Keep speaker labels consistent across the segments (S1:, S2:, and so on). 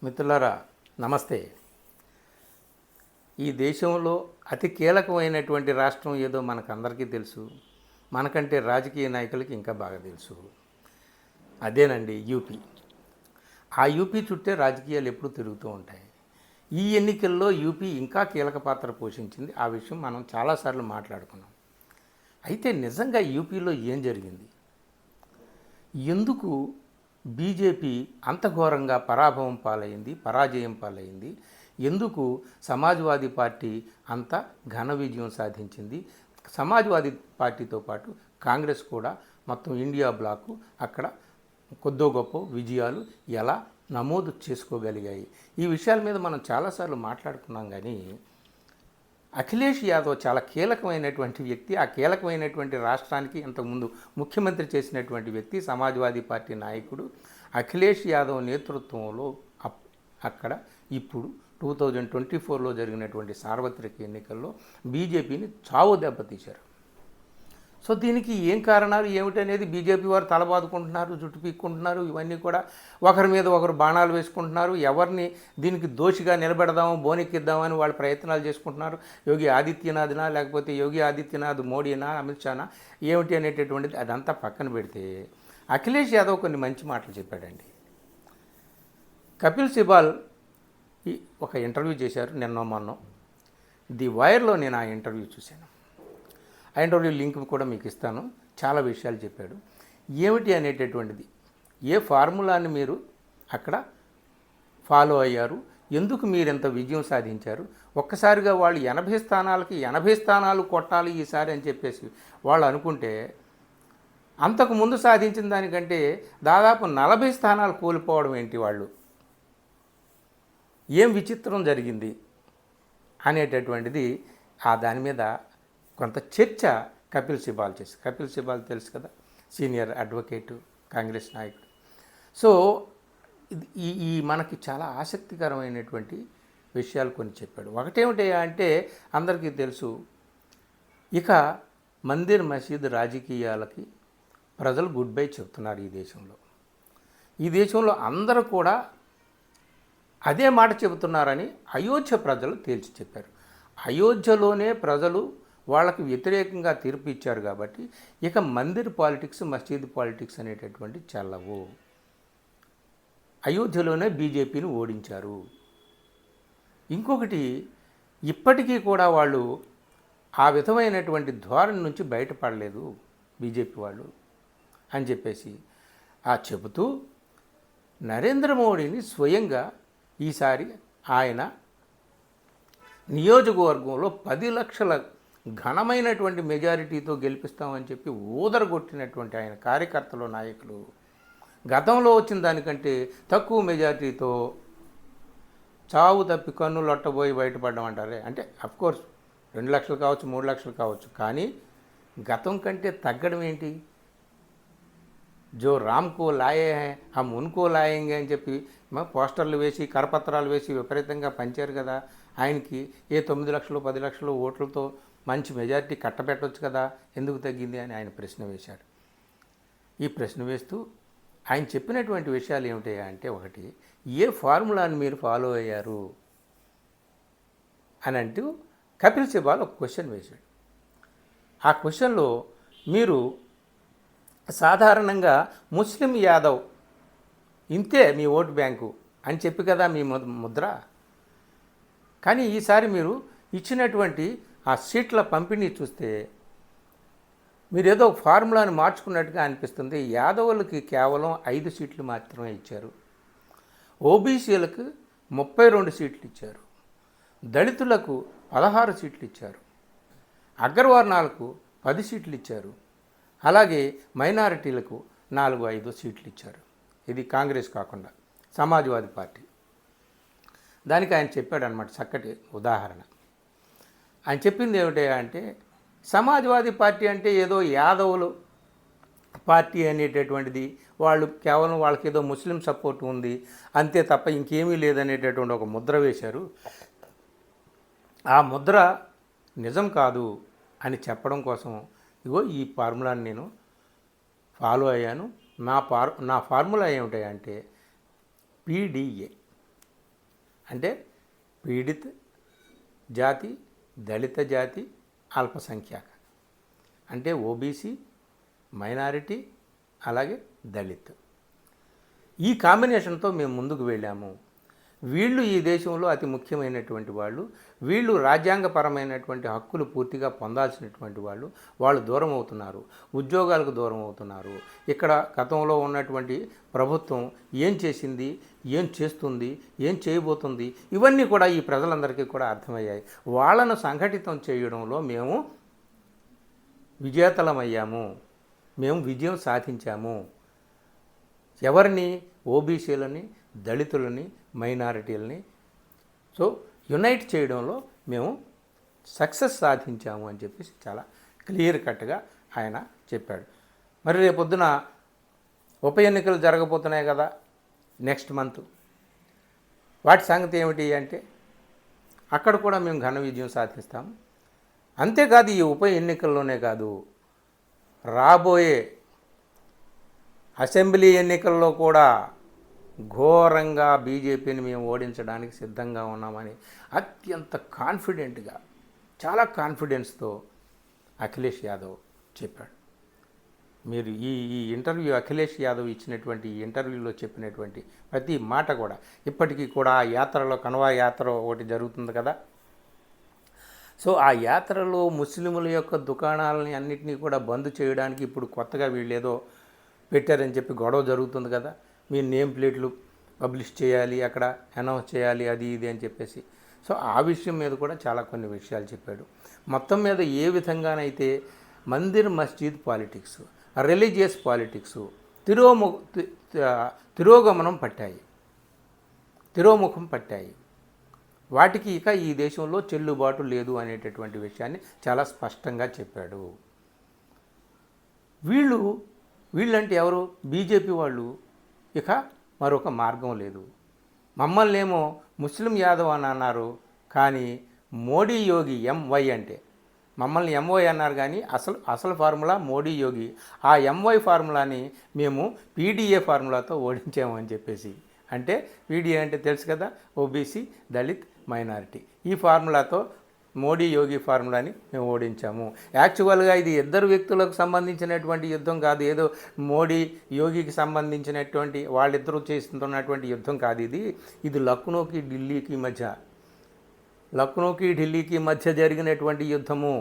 S1: మిత్రులారా నమస్తే. ఈ దేశంలో అతి కీలకమైనటువంటి రాష్ట్రం ఏదో మనకందరికీ తెలుసు. మనకంటే రాజకీయ నాయకులకి ఇంకా బాగా తెలుసు. అదేనండి యూపీ. ఆ యూపీ చుట్టే రాజకీయాలు ఎప్పుడూ తిరుగుతూ ఉంటాయి. ఈ ఎన్నికల్లో యూపీ ఇంకా కీలక పాత్ర పోషించింది. ఆ విషయం మనం చాలాసార్లు మాట్లాడుకున్నాం. అయితే నిజంగా యూపీలో ఏం జరిగింది? ఎందుకు బీజేపీ అంత ఘోరంగా పరాజయం పాలైంది? ఎందుకు సమాజ్వాదీ పార్టీ అంత ఘన విజయం సాధించింది? సమాజ్వాదీ పార్టీతో పాటు కాంగ్రెస్ కూడా మొత్తం ఇండియా బ్లాకు అక్కడ కొద్దో గొప్ప విజయాలు ఎలా నమోదు చేసుకోగలిగాయి? ఈ విషయాల మీద మనం చాలాసార్లు మాట్లాడుకున్నాం. కానీ అఖిలేష్ యాదవ్ చాలా కీలకమైనటువంటి వ్యక్తి. ఆ కీలకమైనటువంటి రాష్ట్రానికి ఇంతకుముందు ముఖ్యమంత్రి చేసినటువంటి వ్యక్తి, సమాజ్వాదీ పార్టీ నాయకుడు అఖిలేష్ యాదవ్ నేతృత్వంలో అక్కడ ఇప్పుడు 2024లో జరిగినటువంటి సార్వత్రిక ఎన్నికల్లో బీజేపీని చావు దెబ్బతీశారు. సో దీనికి ఏం కారణాలు ఏమిటనేది బీజేపీ వారు తలబాదుకుంటున్నారు, జుట్టు పీక్కుంటున్నారు. ఇవన్నీ కూడా ఒకరి మీద ఒకరు బాణాలు వేసుకుంటున్నారు. ఎవరిని దీనికి దోషిగా నిలబెడదాము, బోనెక్కిద్దామని వాళ్ళు ప్రయత్నాలు చేసుకుంటున్నారు. యోగి ఆదిత్యనాథ్నా, లేకపోతే యోగి ఆదిత్యనాథ్ మోడీనా, అమిత్ షానా ఏమిటి అనేటటువంటిది అదంతా పక్కన పెడితే అఖిలేష్ యాదవ్ కొన్ని మంచి మాటలు చెప్పాడండి. కపిల్ సిబాల్ ఒక ఇంటర్వ్యూ చేశారు మొన్న. ది వైర్లో నేను ఆ ఇంటర్వ్యూ చూశాను. ఆ ఇంటర్వ్యూ లింక్ కూడా మీకు ఇస్తాను. చాలా విషయాలు చెప్పాడు. ఏమిటి అనేటటువంటిది, ఏ ఫార్ములాని మీరు అక్కడ ఫాలో అయ్యారు, ఎందుకు మీరు ఎంత విజయం సాధించారు, ఒక్కసారిగా వాళ్ళు 80 స్థానాలకి 80 స్థానాలు కొట్టాలి ఈసారి అని చెప్పేసి వాళ్ళు అనుకుంటే అంతకు ముందు సాధించిన దానికంటే దాదాపు 40 స్థానాలు కోల్పోవడం ఏంటి? వాళ్ళు ఏం విచిత్రం జరిగింది అనేటటువంటిది దాని మీద కొంత చర్చ కపిల్ సిబాల్ చేసి. కపిల్ సిబాల్ తెలుసు కదా, సీనియర్ అడ్వకేటు, కాంగ్రెస్ నాయకుడు. సో ఈ మనకి చాలా ఆసక్తికరమైనటువంటి విషయాలు కొన్ని చెప్పాడు. ఒకటేమిటి అంటే అందరికీ తెలుసు, ఇక మందిర్ మసీద్ రాజకీయాలకి ప్రజలు గుడ్ బై చెప్తున్నారు. ఈ దేశంలో అందరూ కూడా అదే మాట చెబుతున్నారని అయోధ్య ప్రజలు తేల్చి చెప్పారు. అయోధ్యలోనే ప్రజలు వాళ్ళకి వ్యతిరేకంగా తీర్పు ఇచ్చారు కాబట్టి ఇక మందిర్ పాలిటిక్స్, మసీద్ పాలిటిక్స్ అనేటటువంటి చెల్లవు. అయోధ్యలోనే బీజేపీని ఓడించారు. ఇంకొకటి, ఇప్పటికీ కూడా వాళ్ళు ఆ విధమైనటువంటి ధోరణి నుంచి బయటపడలేదు బీజేపీ వాళ్ళు అని చెప్పేసి చెబుతూ నరేంద్ర మోడీని స్వయంగా ఈసారి ఆయన నియోజకవర్గంలో 10 లక్షల ఘనమైనటువంటి మెజారిటీతో గెలిపిస్తామని చెప్పి ఊదరగొట్టినటువంటి ఆయన కార్యకర్తలు, నాయకులు గతంలో వచ్చిన దానికంటే తక్కువ మెజారిటీతో చావు తప్పి కన్ను లొట్టబోయి బయటపడడం అంటారే. అంటే అఫ్కోర్స్ 2 లక్షలు కావచ్చు, 3 లక్షలు కావచ్చు, కానీ గతం కంటే తగ్గడం ఏంటి? జో రామ్కో లాయే హై హమ్ ఉన్కో లాయేంగే అని చెప్పి పోస్టర్లు వేసి, కరపత్రాలు వేసి విపరీతంగా పంచారు కదా. ఆయనకి 9 లక్షలు 10 లక్షలు ఓట్లతో మంచి మెజారిటీ కట్టబెట్టవచ్చు కదా, ఎందుకు తగ్గింది అని ఆయన ప్రశ్న వేశాడు. ఈ ప్రశ్న వేస్తూ ఆయన చెప్పినటువంటి విషయాలు ఏమిటి అంటే, ఒకటి, ఏ ఫార్ములాని మీరు ఫాలో అయ్యారు అని అంటూ కపిల్ సిబాల్ ఒక క్వశ్చన్ వేశాడు. ఆ క్వశ్చన్లో మీరు సాధారణంగా ముస్లిం యాదవ్ ఇంతే మీ ఓటు బ్యాంకు అని చెప్పి కదా మీ ముద్ర, కానీ ఈసారి మీరు ఇచ్చినటువంటి ఆ సీట్ల పంపిణీ చూస్తే మీరు ఏదో ఫార్ములాని మార్చుకున్నట్టుగా అనిపిస్తుంది. యాదవులకి కేవలం 5 సీట్లు మాత్రమే ఇచ్చారు, ఓబీసీలకు 32 సీట్లు ఇచ్చారు, దళితులకు 16 సీట్లు ఇచ్చారు, అగ్రవర్ణాలకు 10 సీట్లు ఇచ్చారు, అలాగే మైనారిటీలకు 4-5 సీట్లు ఇచ్చారు. ఇది కాంగ్రెస్ కాకుండా సమాజ్వాదీ పార్టీ. దానికి ఆయన చెప్పాడనమాట చక్కటి ఉదాహరణ. ఆయన చెప్పింది ఏమిటి అంటే, సమాజ్వాదీ పార్టీ అంటే ఏదో యాదవులు పార్టీ అనేటటువంటిది, వాళ్ళు కేవలం వాళ్ళకి ఏదో ముస్లిం సపోర్ట్ ఉంది అంతే తప్ప ఇంకేమీ లేదనేటటువంటి ఒక ముద్ర వేశారు. ఆ ముద్ర నిజం కాదు అని చెప్పడం కోసం ఇగో ఈ ఫార్ములాని నేను ఫాలో అయ్యాను. నా ఫార్ములా ఏమిటంటే PDA, అంటే పీడిత జాతి, దళిత జాతి, అల్పసంఖ్యాక, అంటే ఓబీసీ, మైనారిటీ, అలాగే దళిత్. ఈ కాంబినేషన్తో మేము ముందుకు వెళ్ళాము. వీళ్ళు ఈ దేశంలో అతి ముఖ్యమైనటువంటి వాళ్ళు, వీళ్ళు రాజ్యాంగపరమైనటువంటి హక్కులు పూర్తిగా పొందాల్సినటువంటి వాళ్ళు దూరం అవుతున్నారు, ఉద్యోగాలకు దూరం అవుతున్నారు. ఇక్కడ గతంలో ఉన్నటువంటి ప్రభుత్వం ఏం చేసింది, ఏం చేస్తుంది, ఏం చేయబోతుంది, ఇవన్నీ కూడా ఈ ప్రజలందరికీ కూడా అర్థమయ్యాయి. వాళ్ళను సంఘటితం చేయడంలో మేము విజేతలమయ్యాము, మేము విజయం సాధించాము. ఎవరిని? ఓబీసీలని, దళితులని, మైనారిటీలని యునైట్ చేయడంలో మేము సక్సెస్ సాధించాము అని చెప్పేసి చాలా క్లియర్ కట్గా ఆయన చెప్పాడు. మరి రేపొద్దున ఉప ఎన్నికలు జరగబోతున్నాయి కదా నెక్స్ట్ మంత్. వాటి సంగతి ఏమిటి అంటే అక్కడ కూడా మేము ఘన విజయం సాధిస్తాము. అంతేకాదు, ఈ ఉప ఎన్నికల్లోనే కాదు, రాబోయే అసెంబ్లీ ఎన్నికల్లో కూడా ఘోరంగా బీజేపీని మేము ఓడించడానికి సిద్ధంగా ఉన్నామని అత్యంత కాన్ఫిడెంట్గా, చాలా కాన్ఫిడెన్స్తో అఖిలేష్ యాదవ్ చెప్పాడు. మీరు ఈ ఇంటర్వ్యూ అఖిలేష్ యాదవ్ ఇచ్చినటువంటి ఈ ఇంటర్వ్యూలో చెప్పినటువంటి ప్రతి మాట కూడా ఇప్పటికీ కూడా ఆ యాత్రలో, కన్వా యాత్ర ఒకటి జరుగుతుంది కదా, ఆ యాత్రలో ముస్లింల యొక్క దుకాణాలని అన్నింటినీ కూడా బంద్ చేయడానికి ఇప్పుడు కొత్తగా వీళ్ళు ఏదో పెట్టారని చెప్పి గొడవ జరుగుతుంది కదా, మీ నేమ్ ప్లేట్లు పబ్లిష్ చేయాలి, అక్కడ అనౌన్స్ చేయాలి, అది ఇది అని చెప్పేసి. ఆ విషయం మీద కూడా చాలా కొన్ని విషయాలు చెప్పాడు. మొత్తం మీద ఏ విధంగానైతే మందిర్ మస్జిద్ పాలిటిక్స్, రిలీజియస్ పాలిటిక్స్ తిరోముఖం పట్టాయి, వాటికి ఇక ఈ దేశంలో చెల్లుబాటు లేదు అనేటటువంటి విషయాన్ని చాలా స్పష్టంగా చెప్పాడు. వీళ్ళంటే ఎవరు? బీజేపీ వాళ్ళు. ఇక మరొక మార్గం లేదు. మమ్మల్ని ఏమో ముస్లిం యాదవ్ అని అన్నారు, కానీ మోడీ యోగి ఎంవై అంటే మమ్మల్ని ఎంవై అన్నారు, కానీ అసలు ఫార్ములా మోడీ యోగి. ఆ ఎంవై ఫార్ములాని మేము పీడీఏ ఫార్ములాతో ఓడించాము అని చెప్పేసి. అంటే పీడీఏ అంటే తెలుసు కదా, ఓబీసీ, దళిత్, మైనారిటీ. ఈ ఫార్ములాతో మోడీ యోగి ఫార్ములాని మేము ఓడించాము. యాక్చువల్గా ఇది ఇద్దరు వ్యక్తులకు సంబంధించినటువంటి యుద్ధం కాదు, ఏదో మోడీ యోగికి సంబంధించినటువంటి వాళ్ళిద్దరూ చేస్తున్నటువంటి యుద్ధం కాదు. ఇది లక్నోకి ఢిల్లీకి మధ్య జరిగినటువంటి యుద్ధము.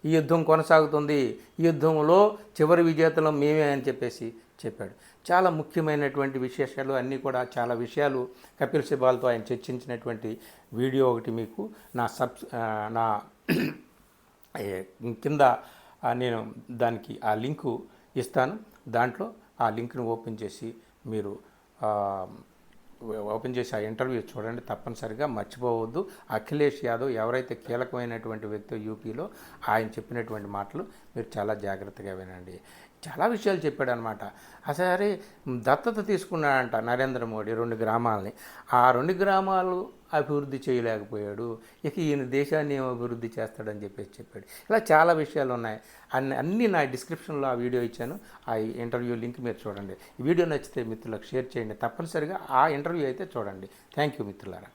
S1: ఈ యుద్ధం కొనసాగుతుంది. ఈ యుద్ధంలో చివరి విజేతలం మేమే అని చెప్పేసి చెప్పాడు. చాలా ముఖ్యమైనటువంటి విశేషాలు అన్నీ కూడా, చాలా విషయాలు కపిల్ సిబాల్తో ఆయన చర్చించినటువంటి వీడియో ఒకటి మీకు నా కింద నేను దానికి ఆ లింకు ఇస్తాను. దాంట్లో ఆ లింక్ను ఓపెన్ చేసి మీరు ఆ ఇంటర్వ్యూ చూడండి, తప్పనిసరిగా మర్చిపోవద్దు. అఖిలేష్ యాదవ్ ఎవరైతే కీలకమైనటువంటి వ్యక్తి యూపీలో, ఆయన చెప్పినటువంటి మాటలు మీరు చాలా జాగ్రత్తగా వినండి. చాలా విషయాలు చెప్పాడు అనమాట. సరే, దత్తత తీసుకున్నాడంట నరేంద్ర మోడీ 2 గ్రామాలని. ఆ 2 గ్రామాలు అభివృద్ధి చేయలేకపోయాడు, ఇక ఈయన దేశాన్ని ఏం అభివృద్ధి చేస్తాడని చెప్పేసి చెప్పాడు. ఇలా చాలా విషయాలు ఉన్నాయి. అన్నీ నా డిస్క్రిప్షన్లో ఆ వీడియో ఇచ్చాను. ఆ ఇంటర్వ్యూ లింక్ మీరు చూడండి. ఈ వీడియో నచ్చితే మిత్రులకు షేర్ చేయండి. తప్పనిసరిగా ఆ ఇంటర్వ్యూ అయితే చూడండి. థ్యాంక్ యూ మిత్రులారా.